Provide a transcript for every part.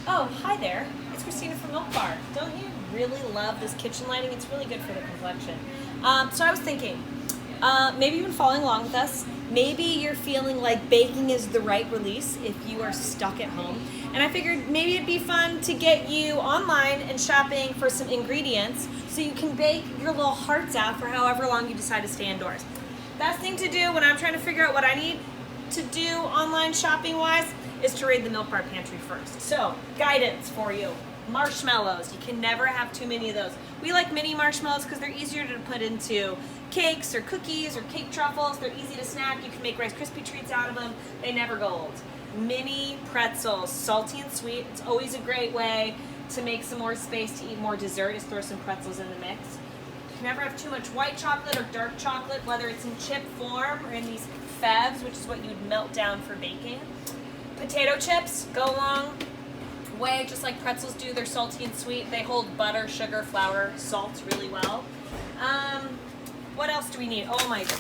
Oh, hi there. It's Christina from Milk Bar. Don't you really love this kitchen lighting? It's really good for the complexion. So I was thinking, maybe you've been following along with us. Maybe you're feeling like baking is the right release if you are stuck at home. And I figured maybe it'd be fun to get you online and shopping for some ingredients so you can bake your little hearts out for however long you decide to stay indoors. Best thing to do when I'm trying to figure out what I need to do online shopping wise is to raid the Milk Bar pantry first. So, guidance for you. Marshmallows. You can never have too many of those. We like mini marshmallows because they're easier to put into cakes or cookies or cake truffles. They're easy to snack. You can make Rice Krispie treats out of them. They never go old. Mini pretzels, salty and sweet. It's always a great way to make some more space to eat more dessert is throw some pretzels in the mix. You can never have too much white chocolate or dark chocolate, whether it's in chip form or in these fevs, which is what you would melt down for baking. Potato chips go a long way, just like pretzels do. They're salty and sweet. They hold butter, sugar, flour, salt really well. What else do we need? Oh my god.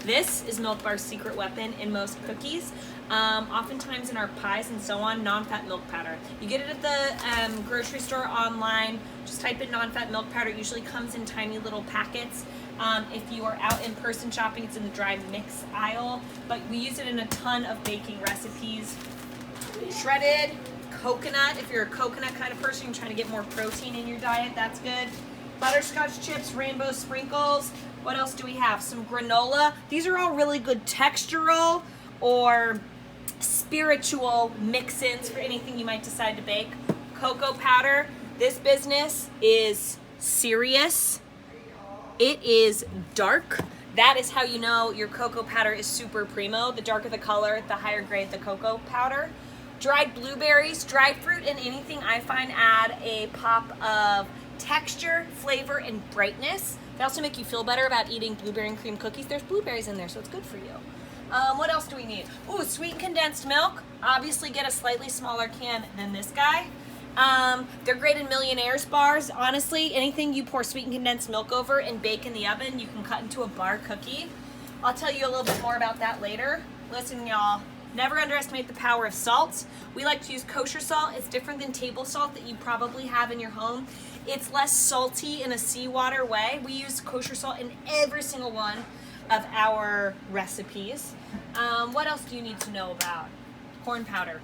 This is Milk Bar's secret weapon in most cookies. Oftentimes in our pies and so on, non-fat milk powder. You get it at the grocery store online. Just type in non-fat milk powder. It usually comes in tiny little packets. If you are out in person shopping, it's in the dry mix aisle. But we use it in a ton of baking recipes. Shredded coconut. If you're a coconut kind of person, you're trying to get more protein in your diet, that's good. Butterscotch chips, rainbow sprinkles. What else do we have? Some granola. These are all really good textural or spiritual mix-ins for anything you might decide to bake. Cocoa powder. This business is serious. It is dark. That is how you know your cocoa powder is super primo. The darker the color, the higher grade the cocoa powder. Dried blueberries, dried fruit, and anything I find add a pop of texture, flavor, and brightness. They also make you feel better about eating blueberry and cream cookies. There's blueberries in there, so it's good for you. What else do we need? Ooh, sweet condensed milk. Obviously get a slightly smaller can than this guy. They're great in Millionaire's bars. Honestly, anything you pour sweet and condensed milk over and bake in the oven, you can cut into a bar cookie. I'll tell you a little bit more about that later. Listen, y'all. Never underestimate the power of salt. We like to use kosher salt. It's different than table salt that you probably have in your home. It's less salty in a seawater way. We use kosher salt in every single one of our recipes. What else do you need to know about? Corn powder.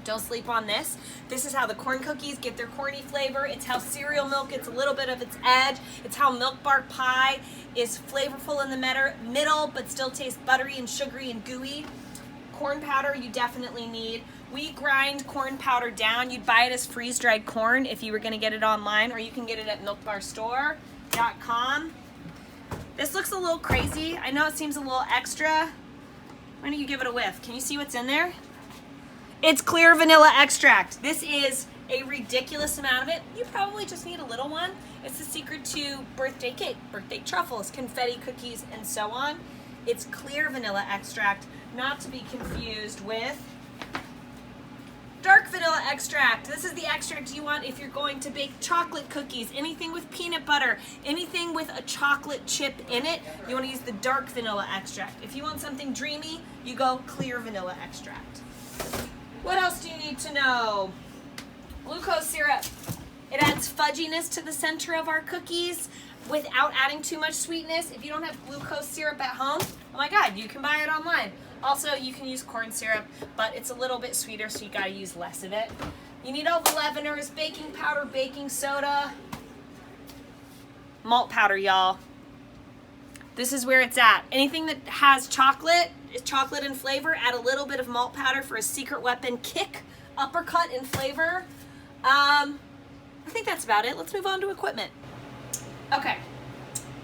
Don't sleep on this. This is how the corn cookies get their corny flavor. It's how cereal milk gets a little bit of its edge. It's how Milk Bar pie is flavorful in the middle, but still tastes buttery and sugary and gooey. Corn powder you definitely need. We grind corn powder down. You'd buy it as freeze-dried corn if you were going to get it online, or you can get it at milkbarstore.com. This looks a little crazy. I know it seems a little extra. Why don't you give it a whiff? Can you see what's in there? It's clear vanilla extract. This is a ridiculous amount of it. You probably just need a little one. It's the secret to birthday cake, birthday truffles, confetti cookies, and so on. It's clear vanilla extract, not to be confused with dark vanilla extract. This is the extract you want if you're going to bake chocolate cookies, anything with peanut butter, anything with a chocolate chip in it, you want to use the dark vanilla extract. If you want something dreamy, you go clear vanilla extract. What else do you need to know? Glucose syrup. It adds fudginess to the center of our cookies without adding too much sweetness. If you don't have glucose syrup at home, oh my god, you can buy it online. Also, you can use corn syrup, but it's a little bit sweeter, so you gotta use less of it. You need all the leaveners, baking powder, baking soda, malt powder, y'all. This is where it's at. Anything that has chocolate, is chocolate in flavor, add a little bit of malt powder for a secret weapon kick, uppercut in flavor. I think that's about it. Let's move on to equipment. Okay,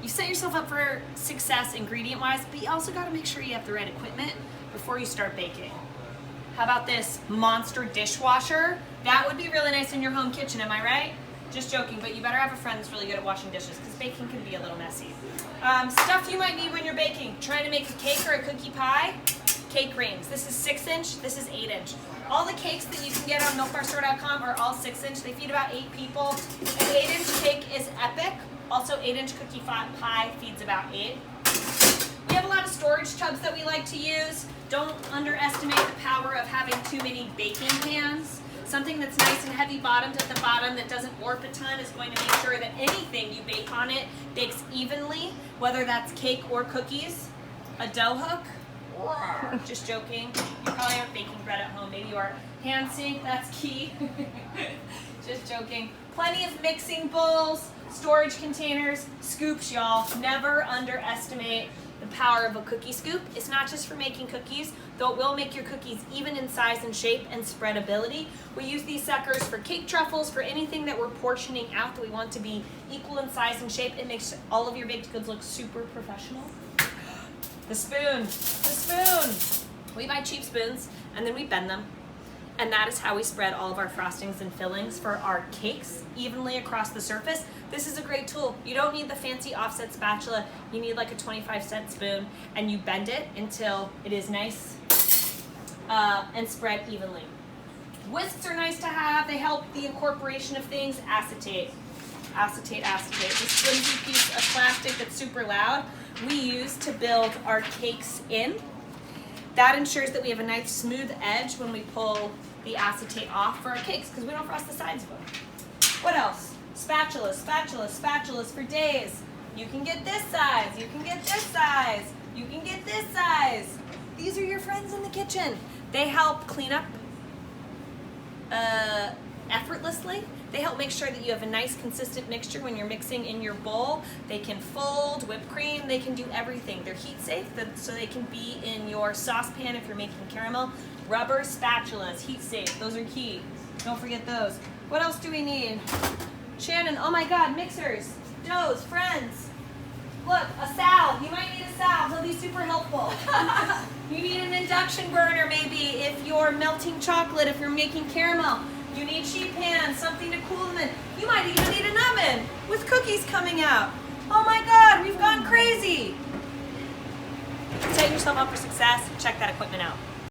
you set yourself up for success ingredient-wise, but you also gotta make sure you have the right equipment before you start baking. How about this monster dishwasher? That would be really nice in your home kitchen, am I right? Just joking, but you better have a friend that's really good at washing dishes because baking can be a little messy. Stuff you might need when you're baking. Trying to make a cake or a cookie pie. Cake rings. This is 6-inch, this is 8-inch. All the cakes that you can get on milkbarstore.com are all 6-inch. They feed about 8 people. An 8-inch cake is epic. Also, 8-inch cookie pie feeds about 8. We have a lot of storage tubs that we like to use. Don't underestimate the power of having too many baking pans. Something that's nice and heavy bottomed at the bottom that doesn't warp a ton is going to make sure that anything you bake on it bakes evenly, whether that's cake or cookies. A dough hook. Just joking. You probably aren't baking bread at home. Maybe you are. Hand sink, that's key. Just joking. Plenty of mixing bowls, storage containers, scoops, y'all. Never underestimate the power of a cookie scoop. It's not just for making cookies, though it will make your cookies even in size and shape and spreadability. We use these suckers for cake truffles, for anything that we're portioning out that we want to be equal in size and shape. It makes all of your baked goods look super professional. The spoon, the spoon. We buy cheap spoons and then we bend them. And that is how we spread all of our frostings and fillings for our cakes evenly across the surface. This is a great tool. You don't need the fancy offset spatula. You need like a 25-cent spoon, and you bend it until it is nice and spread evenly. Whisks are nice to have. They help the incorporation of things. Acetate. Acetate, acetate. This flimsy piece of plastic that's super loud, we use to build our cakes in. That ensures that we have a nice smooth edge when we pull the acetate off for our cakes, because we don't frost the sides of them. What else? Spatulas, spatulas, spatulas for days. You can get this size, you can get this size, you can get this size. These are your friends in the kitchen. They help clean up effortlessly. They help make sure that you have a nice consistent mixture when you're mixing in your bowl. They can fold, whipped cream, they can do everything. They're heat safe, so they can be in your saucepan if you're making caramel. Rubber spatulas, heat safe, those are key. Don't forget those. What else do we need? Shannon, oh my God, mixers, doughs, friends. Look, a salve, you might need a salve, he'll be super helpful. You need an induction burner maybe if you're melting chocolate, if you're making caramel. You need sheet pans, something to cool them in. You might even need an oven with cookies coming out. Oh my God, we've gone crazy. Set yourself up for success. Check that equipment out.